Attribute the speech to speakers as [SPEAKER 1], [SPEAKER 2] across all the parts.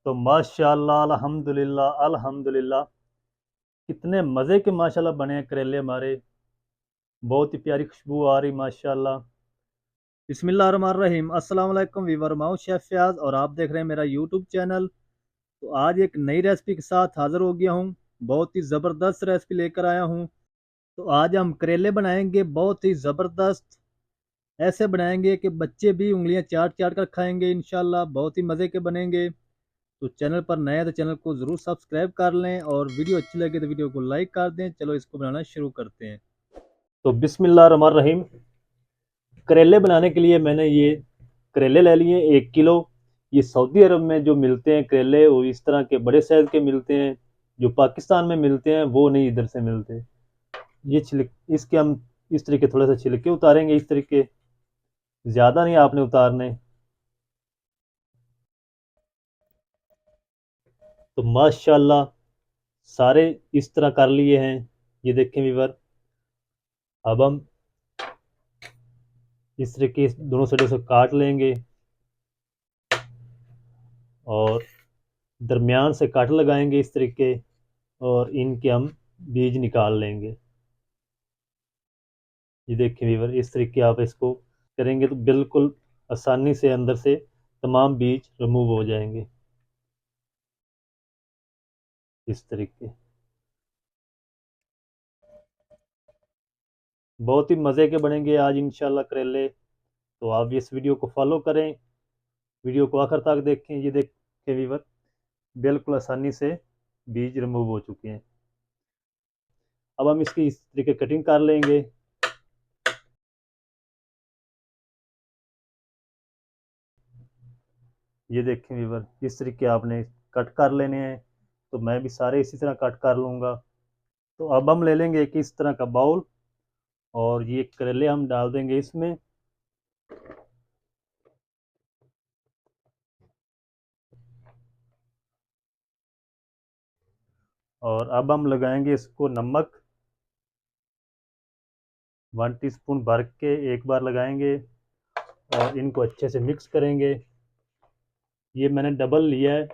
[SPEAKER 1] तो माशाल्लाह अल्हम्दुलिल्लाह अल्हम्दुलिल्लाह कितने मज़े के माशाल्लाह बने हैं करेले हमारे। बहुत ही प्यारी खुशबू आ रही माशाल्लाह। बिस्मिल्लाहिर्रहमानिर्रहीम। अस्सलाम वालेकुम वीवर, मैं शेफ़ फयाज और आप देख रहे हैं मेरा यूट्यूब चैनल। तो आज एक नई रेसिपी के साथ हाज़िर हो गया हूँ। बहुत ही ज़बरदस्त रेसिपी लेकर आया हूँ। तो आज हम करेले बनाएंगे, बहुत ही ज़बरदस्त। ऐसे बनाएंगे कि बच्चे भी उंगलियां चाट चाट कर खाएंगे इंशाल्लाह। बहुत ही मज़े के बनेंगे। तो चैनल पर नए हैं तो चैनल को ज़रूर सब्सक्राइब कर लें और वीडियो अच्छी लगे तो वीडियो को लाइक कर दें। चलो इसको बनाना शुरू करते हैं। तो बिस्मिल्लाहिर्रहमानिर्रहीम। करेले बनाने के लिए मैंने ये करेले ले लिए 1 किलो। ये सऊदी अरब में जो मिलते हैं करेले वो इस तरह के बड़े साइज़ के मिलते हैं। जो पाकिस्तान में मिलते हैं वो नहीं इधर से मिलते। ये छिलक इसके हम इस तरीके थोड़ा सा छिलके उतारेंगे, इस तरीके। ज़्यादा नहीं आपने उतारने। तो माशाल्लाह सारे इस तरह कर लिए हैं। ये देखें व्यूअर। अब हम इस तरीके दोनों साइडों से काट लेंगे और दरमियान से कट लगाएंगे इस तरीके। और इनके हम बीज निकाल लेंगे। ये देखें व्यूअर, इस तरीके आप इसको करेंगे तो बिल्कुल आसानी से अंदर से तमाम बीज रिमूव हो जाएंगे इस तरीके। बहुत ही मज़े के बनेंगे आज इंशाल्लाह करेले। तो आप इस वीडियो को फॉलो करें, वीडियो को आखिर तक देखें। ये देखें व्यूअर, बिल्कुल आसानी से बीज रिमूव हो चुके हैं। अब हम इसकी इस तरीके कटिंग कर लेंगे। ये देखें व्यूअर, इस तरीके आपने कट कर लेने हैं। तो मैं भी सारे इसी तरह कट कर लूँगा। तो अब हम ले लेंगे एक इस तरह का बाउल और ये करेले हम डाल देंगे इसमें। और अब हम लगाएंगे इसको नमक 1 टीस्पून भर के एक बार लगाएंगे और इनको अच्छे से मिक्स करेंगे। ये मैंने डबल लिया है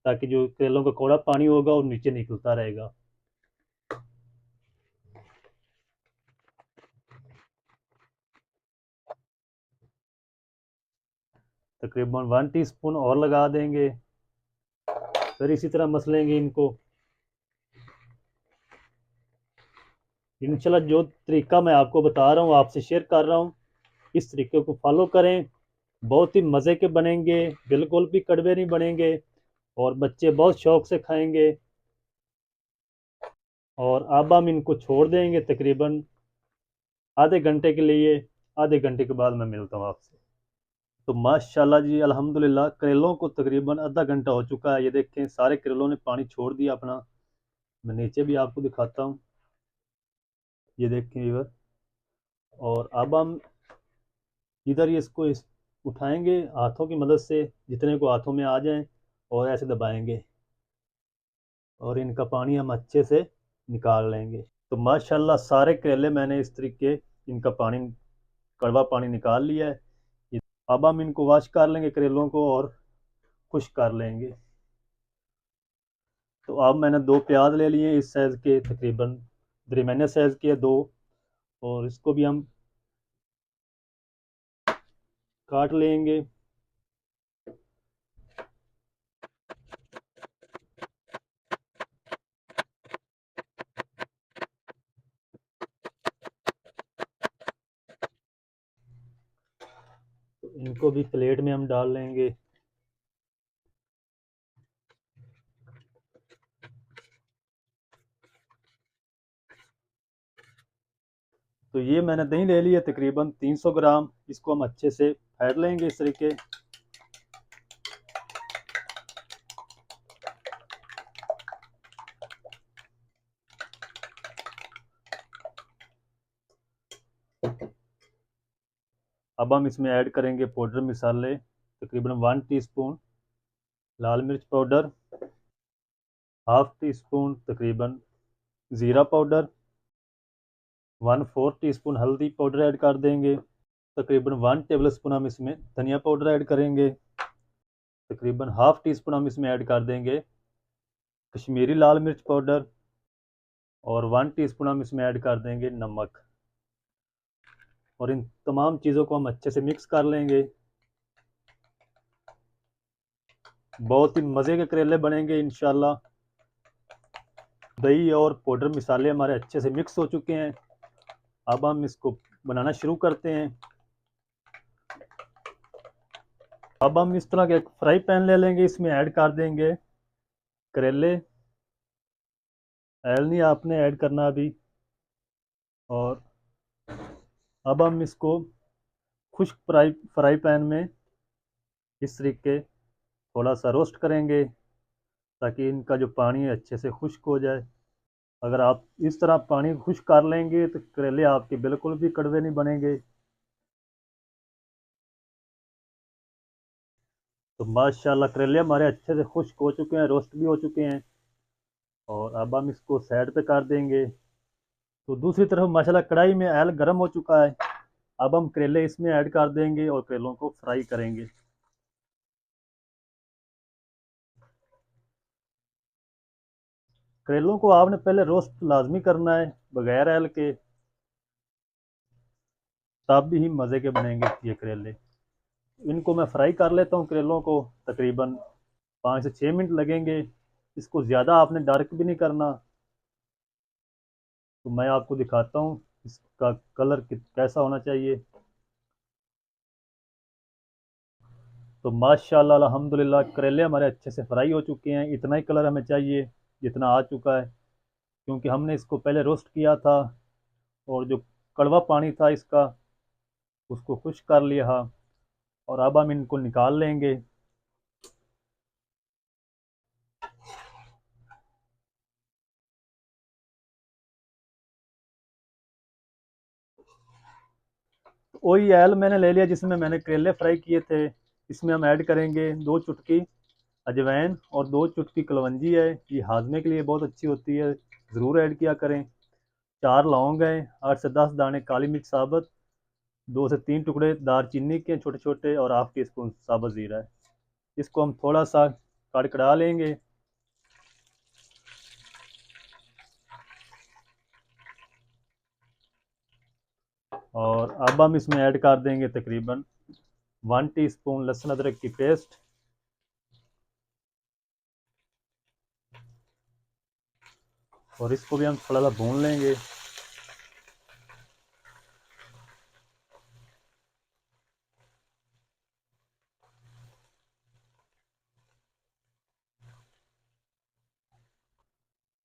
[SPEAKER 1] ताकि जो करेलों का कौड़ा पानी होगा वो नीचे निकलता रहेगा। तकरीबन 1 टीस्पून और लगा देंगे। फिर इसी तरह मसलेंगे इनको। इंशाल्लाह जो तरीका मैं आपको बता रहा हूँ, आपसे शेयर कर रहा हूँ, इस तरीके को फॉलो करें। बहुत ही मज़े के बनेंगे, बिल्कुल भी कड़वे नहीं बनेंगे और बच्चे बहुत शौक से खाएंगे। और अब हम इनको छोड़ देंगे तकरीबन आधे घंटे के लिए। आधे घंटे के बाद मैं मिलता हूँ आपसे। तो माशाल्लाह जी अल्हम्दुलिल्लाह करेलों को तकरीबन आधा घंटा हो चुका है। ये देखें सारे करेलों ने पानी छोड़ दिया अपना। मैं नीचे भी आपको दिखाता हूँ। ये देखें व्यूअर। और अब हम इधर ही इसको उठाएंगे हाथों की मदद से, जितने को हाथों में आ जाएं, और ऐसे दबाएंगे और इनका पानी हम अच्छे से निकाल लेंगे। तो माशाल्लाह सारे करेले मैंने इस तरीके इनका पानी, कड़वा पानी निकाल लिया है। अब हम इनको वॉश कर लेंगे करेलों को और खुश्क कर लेंगे। तो अब मैंने 2 प्याज ले लिए इस साइज़ के, तकरीबन दरमियाने साइज़ के 2। और इसको भी हम काट लेंगे। तो इनको भी प्लेट में हम डाल लेंगे। तो ये मैंने दही ले ली है तकरीबन 300 ग्राम। इसको हम अच्छे से फेंट लेंगे इस तरीके। अब हम इसमें ऐड करेंगे पाउडर मसाले, तकरीबन 1 टीस्पून लाल मिर्च पाउडर, हाफ टी स्पून तकरीबन ज़ीरा पाउडर, 1/4 टीस्पून हल्दी पाउडर ऐड कर देंगे। तकरीबन 1 टेबल स्पून हम इसमें धनिया पाउडर ऐड करेंगे। तकरीबन हाफ टी स्पून हम इसमें ऐड कर देंगे कश्मीरी लाल मिर्च पाउडर, और 1 टीस्पून हम इसमें ऐड कर देंगे नमक। और इन तमाम चीज़ों को हम अच्छे से मिक्स कर लेंगे। बहुत ही मज़े के करेले बनेंगे इंशाल्लाह। दही और पाउडर मसाले हमारे अच्छे से मिक्स हो चुके हैं। अब हम इसको बनाना शुरू करते हैं। अब हम इस तरह का एक फ्राई पैन ले लेंगे, इसमें ऐड कर देंगे करेले। ऑयल नहीं आपने ऐड करना अभी। और अब हम इसको खुश्क फ्राई पैन में इस तरीके थोड़ा सा रोस्ट करेंगे, ताकि इनका जो पानी है अच्छे से खुश्क हो जाए। अगर आप इस तरह पानी खुश्क कर लेंगे तो करेले आपके बिल्कुल भी कड़वे नहीं बनेंगे। तो माशाल्लाह करेले हमारे अच्छे से खुश्क हो चुके हैं, रोस्ट भी हो चुके हैं। और अब हम इसको साइड पे कर देंगे। तो दूसरी तरफ माशाल्लाह कढ़ाई में ऑयल गर्म हो चुका है। अब हम करेले इसमें ऐड कर देंगे और करेलों को फ्राई करेंगे। करेलों को आपने पहले रोस्ट लाजमी करना है बगैर ऑयल के, तब भी ही मज़े के बनेंगे ये करेले। इनको मैं फ्राई कर लेता हूँ करेलों को। तकरीबन 5 से 6 मिनट लगेंगे। इसको ज़्यादा आपने डार्क भी नहीं करना। तो मैं आपको दिखाता हूँ इसका कलर कैसा होना चाहिए। तो माशाल्लाह अल्हम्दुलिल्लाह करेले हमारे अच्छे से फ्राई हो चुके हैं। इतना ही कलर हमें चाहिए जितना आ चुका है, क्योंकि हमने इसको पहले रोस्ट किया था और जो कड़वा पानी था इसका उसको खुश्क कर लिया। और अब हम इनको निकाल लेंगे। वही ऑयल मैंने ले लिया जिसमें मैंने करेले फ्राई किए थे। इसमें हम ऐड करेंगे 2 चुटकी अजवाइन और 2 चुटकी कलवंजी है। ये हाजमे के लिए बहुत अच्छी होती है, ज़रूर ऐड किया करें। 4 लौंग हैं, 8 से 10 दाने काली मिर्च साबुत, 2 से 3 टुकड़े दारचीनी के छोटे छोटे, और हाफ टी स्पून साबुत ज़ीरा है। इसको हम थोड़ा सा कड़कड़ा लेंगे। और अब हम इसमें ऐड कर देंगे तकरीबन 1 टीस्पून लहसुन अदरक की पेस्ट। और इसको भी हम थोड़ा सा भून लेंगे।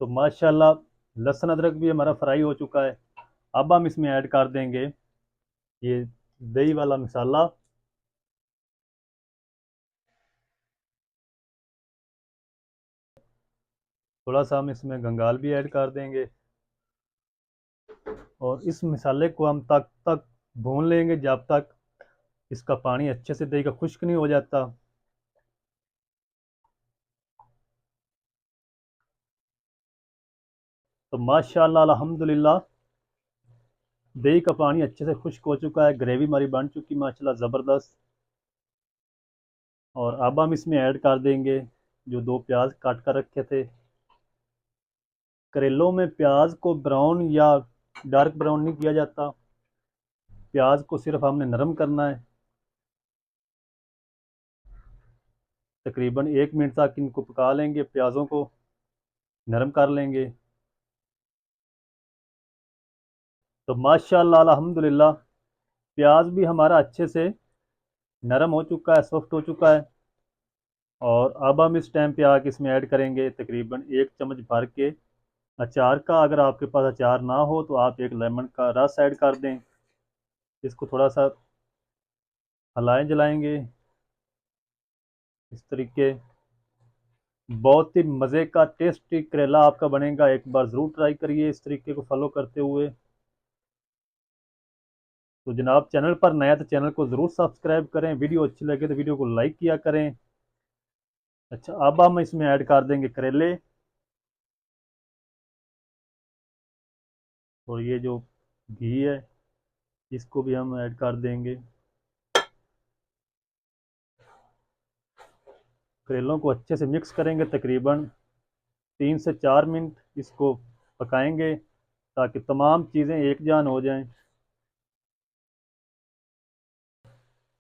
[SPEAKER 1] तो माशाल्लाह लहसुन अदरक भी हमारा फ्राई हो चुका है। अब हम इसमें ऐड कर देंगे ये दही वाला मसाला। थोड़ा सा हम इसमें गंगाल भी ऐड कर देंगे। और इस मसाले को हम तब तक भून लेंगे जब तक इसका पानी अच्छे से दही का खुश्क नहीं हो जाता। तो माशाल्लाह अल्हम्दुलिल्लाह दही का पानी अच्छे से खुश्क हो चुका है, ग्रेवी हमारी बन चुकी माशाल्लाह ज़बरदस्त। और अब हम इसमें ऐड कर देंगे जो 2 प्याज काट कर रखे थे। करेलों में प्याज को ब्राउन या डार्क ब्राउन नहीं किया जाता, प्याज को सिर्फ हमने नरम करना है। तकरीबन 1 मिनट तक इनको पका लेंगे, प्याज़ों को नरम कर लेंगे। तो माशाल्लाह अल्हम्दुलिल्लाह प्याज भी हमारा अच्छे से नरम हो चुका है, सॉफ्ट हो चुका है। और अब हम इस टाइम पे आके इसमें ऐड करेंगे तकरीबन 1 चम्मच भर के अचार का। अगर आपके पास अचार ना हो तो आप एक लेमन का रस ऐड कर दें। इसको थोड़ा सा हलाएं जलाएंगे इस तरीके। बहुत ही मज़े का टेस्टी करेला आपका बनेगा। एक बार ज़रूर ट्राई करिए इस तरीके को फॉलो करते हुए। तो जनाब चैनल पर नया तो चैनल को ज़रूर सब्सक्राइब करें, वीडियो अच्छी लगे तो वीडियो को लाइक किया करें। अच्छा अब हम इसमें ऐड कर देंगे करेले। और ये जो घी है इसको भी हम ऐड कर देंगे। करेलों को अच्छे से मिक्स करेंगे, तकरीबन 3 से 4 मिनट इसको पकाएंगे ताकि तमाम चीज़ें एक जान हो जाएं।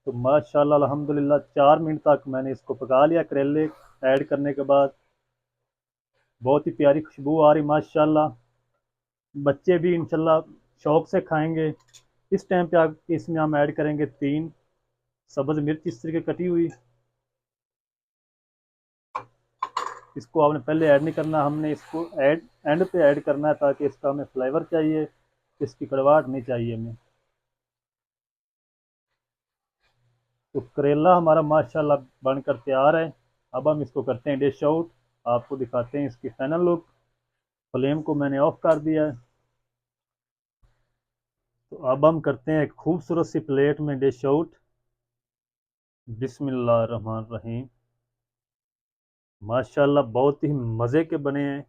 [SPEAKER 1] तो माशाल्लाह अल्हम्दुलिल्लाह 4 मिनट तक मैंने इसको पका लिया। करेले ऐड करने के बाद बहुत ही प्यारी खुशबू आ रही माशाल्लाह। बच्चे भी इंशाल्लाह शौक से खाएंगे। इस टाइम पे आप इसमें हम ऐड करेंगे 3 सब्ज़ मिर्च इस तरीके कटी हुई। इसको आपने पहले ऐड नहीं करना, हमने इसको एंड पे ऐड करना है ताकि इसका हमें फ्लेवर चाहिए, इसकी कड़वाहट नहीं चाहिए हमें। तो करेला हमारा माशाल्लाह बनकर तैयार है। अब हम इसको करते हैं डिश आउट, आपको दिखाते हैं इसकी फाइनल लुक। फ्लेम को मैंने ऑफ कर दिया है। तो अब हम करते हैं एक खूबसूरत सी प्लेट में डिश आउट। बिस्मिल्लाह रहमान रहीम। माशाल्लाह बहुत ही मज़े के बने हैं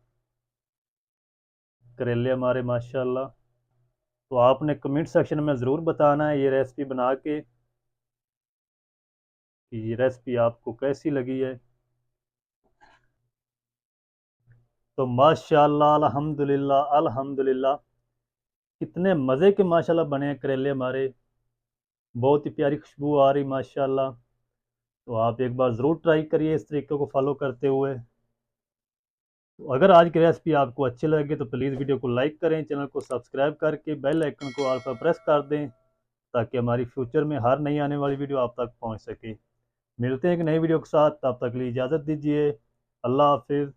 [SPEAKER 1] करेले हमारे माशाल्लाह। तो आपने कमेंट सेक्शन में ज़रूर बताना है ये रेसिपी बना के कि ये रेसिपी आपको कैसी लगी है। तो माशाल्लाह अल्हम्दुलिल्लाह अल्हम्दुलिल्लाह कितने मज़े के माशाल्लाह बने हैं करेले हमारे। बहुत ही प्यारी खुशबू आ रही माशाल्लाह। तो आप एक बार ज़रूर ट्राई करिए इस तरीके को फॉलो करते हुए। तो अगर आज की रेसिपी आपको अच्छी लगे तो प्लीज़ वीडियो को लाइक करें, चैनल को सब्सक्राइब करके बेल आइकन को ऑल पर प्रेस कर दें ताकि हमारी फ्यूचर में हर नई आने वाली वीडियो आप तक पहुंच सके। मिलते हैं एक नई वीडियो के साथ, तब तक के लिए इजाज़त दीजिए। अल्लाह हाफिज़।